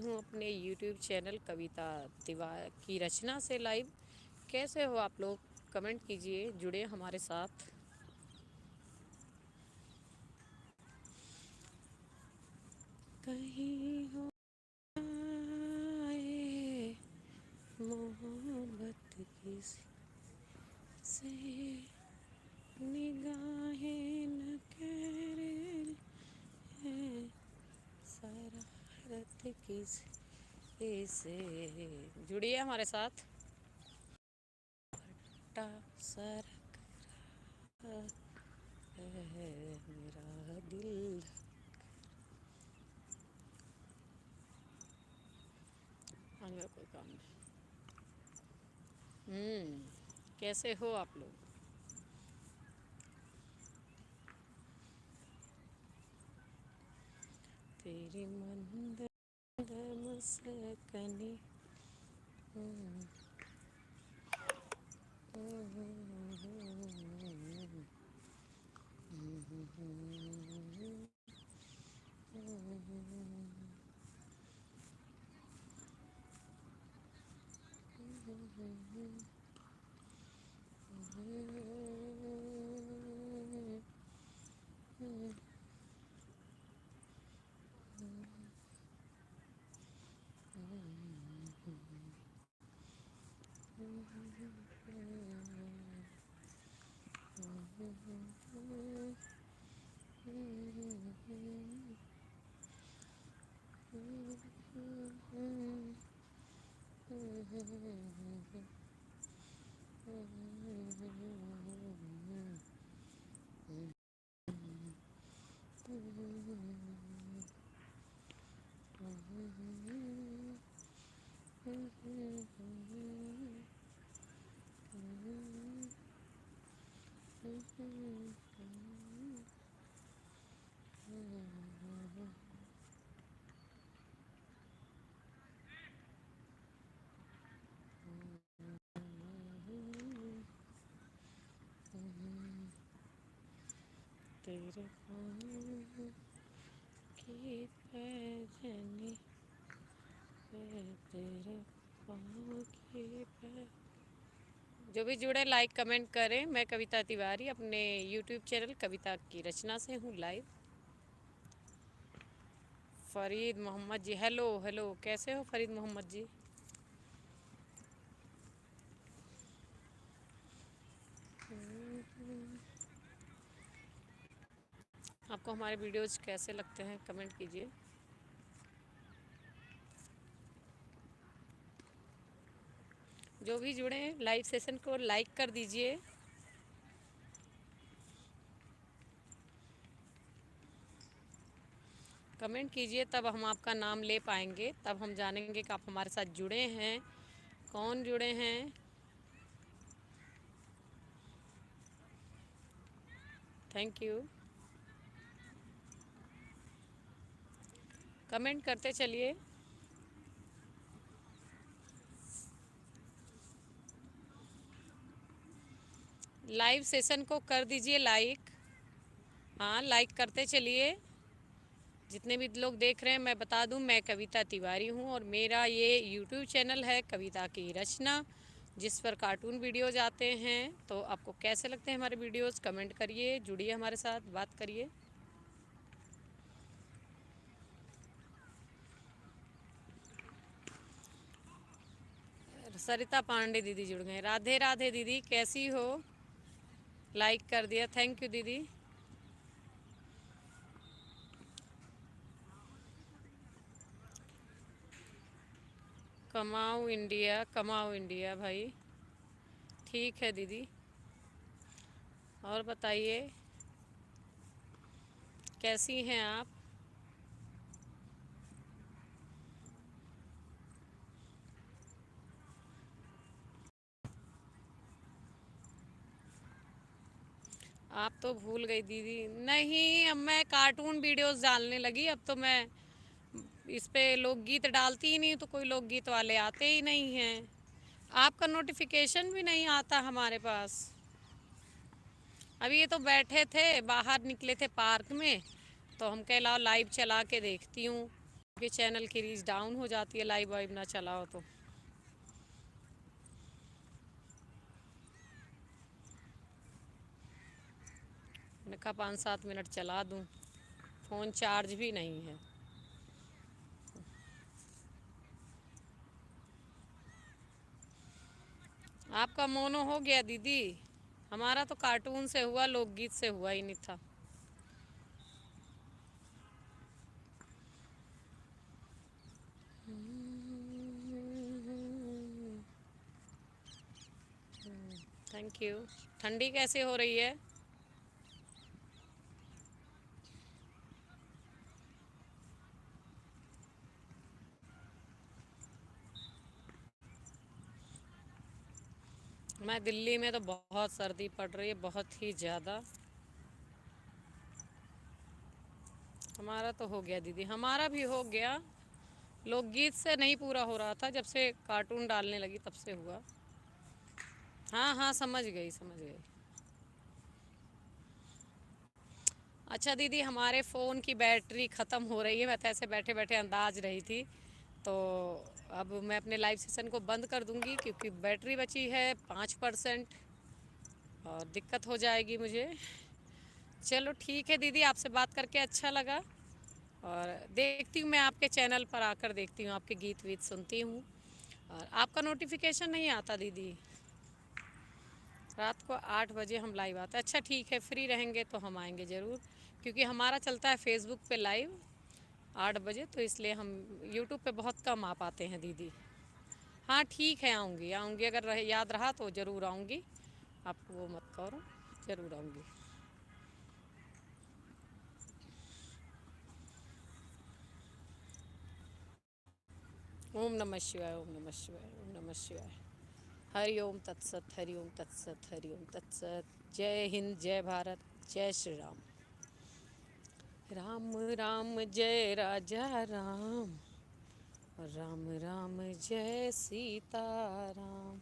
हूँ अपने YouTube channel कविता तिवारी की रचना से लाइव। कैसे हो आप लोग? कमेंट कीजिए, जुड़े हमारे साथ। कहीं हो आए मोहब्बत की से निगाहें न करे हैं शरारत की से। जुड़िए हमारे साथ। टा सरक है मेरा दिल। आज मेरा कोई काम नहीं। कैसे हो आप लोग? तेरी मंद मुस्कानी तेरे पाँव की पैजनी तेरे पाँव की पै। जो भी जुड़े लाइक कमेंट करें। मैं कविता तिवारी अपने YouTube चैनल कविता की रचना से हूँ लाइव। फरीद मोहम्मद जी, हेलो हेलो, कैसे हो फरीद मोहम्मद जी? आपको हमारे वीडियोज़ कैसे लगते हैं कमेंट कीजिए। जो भी जुड़े लाइव सेशन को लाइक कर दीजिए। कमेंट कीजिए, तब हम आपका नाम ले पाएंगे, तब हम जानेंगे कि आप हमारे साथ जुड़े हैं। कौन जुड़े हैं? Thank you. कमेंट करते चलिए। लाइव सेशन को कर दीजिए लाइक। हाँ, लाइक करते चलिए। जितने भी लोग देख रहे हैं, मैं बता दूं, मैं कविता तिवारी हूं और मेरा ये यूट्यूब चैनल है कविता की रचना, जिस पर कार्टून वीडियोज आते हैं। तो आपको कैसे लगते हैं हमारे वीडियोस? कमेंट करिए, जुड़िए हमारे साथ, बात करिए। सरिता पांडे दीदी जुड़ गए। राधे राधे दीदी, कैसी हो? लाइक कर दिया, थैंक यू दीदी। कमाओ इंडिया, कमाओ इंडिया भाई। ठीक है दीदी। और बताइए, कैसी हैं आप? आप तो भूल गई दीदी। नहीं, अब मैं कार्टून वीडियोस डालने लगी। अब तो मैं इस पे लोकगीत डालती ही नहीं, तो कोई लोकगीत वाले आते ही नहीं हैं। आपका नोटिफिकेशन भी नहीं आता हमारे पास। अभी ये तो बैठे थे, बाहर निकले थे पार्क में, तो हम कह लाओ लाइव चला के देखती हूँ। आपके चैनल की रीच डाउन हो जाती है लाइव वाइव ना चला हो तो। मैंने कहा 5-7 मिनट चला दूँ, फ़ोन चार्ज भी नहीं है। आपका मोनो हो गया दीदी, हमारा तो कार्टून से हुआ, लोकगीत से हुआ ही नहीं था। Thank you. ठंडी कैसे हो रही है? मैं दिल्ली में तो बहुत सर्दी पड़ रही है, बहुत ही ज़्यादा। हमारा तो हो गया दीदी, हमारा भी हो गया। लोकगीत से नहीं पूरा हो रहा था, जब से कार्टून डालने लगी तब से हुआ। हाँ हाँ, समझ गई समझ गई। अच्छा दीदी, हमारे फ़ोन की बैटरी ख़त्म हो रही है, मैं तो ऐसे बैठे बैठे अंदाज रही थी। तो अब मैं अपने लाइव सेशन को बंद कर दूंगी, क्योंकि बैटरी बची है 5% और दिक्कत हो जाएगी मुझे। चलो ठीक है दीदी, आपसे बात करके अच्छा लगा। और देखती हूँ, मैं आपके चैनल पर आकर देखती हूँ, आपके गीत वीत सुनती हूँ। और आपका नोटिफिकेशन नहीं आता दीदी? रात को 8 बजे हम लाइव आते हैं। अच्छा ठीक है, फ्री रहेंगे तो हम आएंगे ज़रूर, क्योंकि हमारा चलता है फेसबुक पे लाइव 8 बजे, तो इसलिए हम यूट्यूब पे बहुत कम आ पाते हैं दीदी। हाँ ठीक है, आऊँगी आऊँगी, अगर याद रहा तो ज़रूर आऊँगी। आप वो मत करो, ज़रूर आऊँगी। ओम नमः शिवाय, ओम नमः शिवाय, ओम नमः शिवाय। हरि ओम तत्सत, हरि ओम तत्सत, हरि ओम तत्सत। जय हिंद, जय भारत, जय श्री राम। राम राम जय राजा राम, राम राम जय सीता राम।